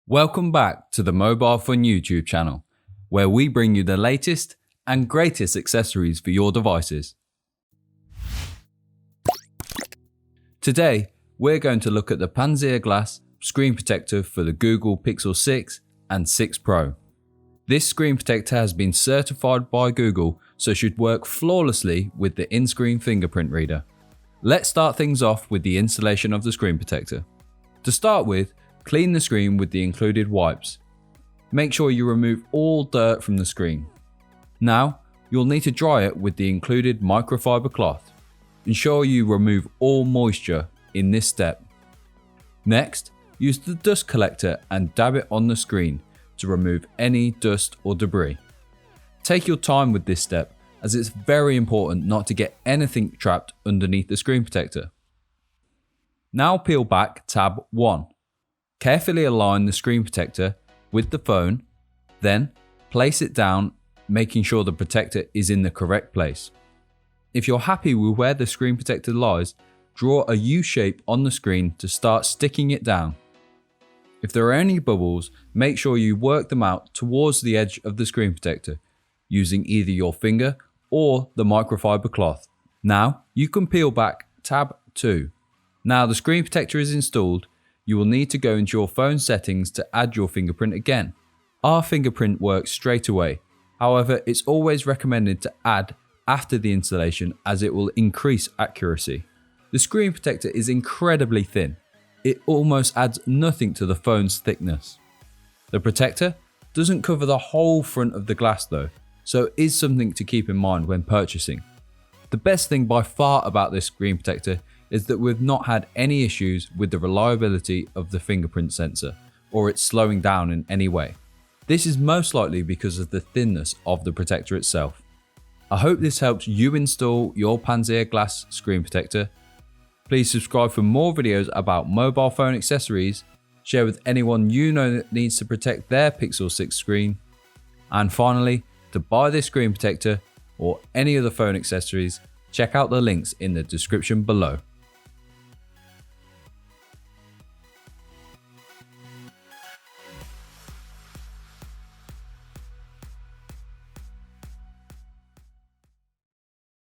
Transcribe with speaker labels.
Speaker 1: Welcome back to the Mobile Fun YouTube channel, where we bring you the latest and greatest accessories for your devices. Today, we're going to look at the PanzerGlass screen protector for the Google Pixel 6 and 6 Pro. This screen protector has been certified by Google, so should work flawlessly with the in-screen fingerprint reader. Let's start things off with the installation of the screen protector. To start with, clean the screen with the included wipes. Make sure you remove all dirt from the screen. Now, you'll need to dry it with the included microfiber cloth. Ensure you remove all moisture in this step. Next, use the dust collector and dab it on the screen to remove any dust or debris. Take your time with this step, as it's very important not to get anything trapped underneath the screen protector. Now peel back tab 1. Carefully align the screen protector with the phone, then place it down, making sure the protector is in the correct place. If you're happy with where the screen protector lies, draw a U shape on the screen to start sticking it down. If there are any bubbles, make sure you work them out towards the edge of the screen protector, using either your finger or the microfiber cloth. Now you can peel back tab 2. Now the screen protector is installed, you will need to go into your phone settings to add your fingerprint again. Our fingerprint works straight away. However, it's always recommended to add after the installation as it will increase accuracy. The screen protector is incredibly thin. It almost adds nothing to the phone's thickness. The protector doesn't cover the whole front of the glass though, so it is something to keep in mind when purchasing. The best thing by far about this screen protector is that we've not had any issues with the reliability of the fingerprint sensor or it slowing down in any way. This is most likely because of the thinness of the protector itself. I hope this helps you install your PanzerGlass screen protector. Please subscribe for more videos about mobile phone accessories, share with anyone you know that needs to protect their Pixel 6 screen, and finally, to buy this screen protector or any other phone accessories, check out the links in the description below.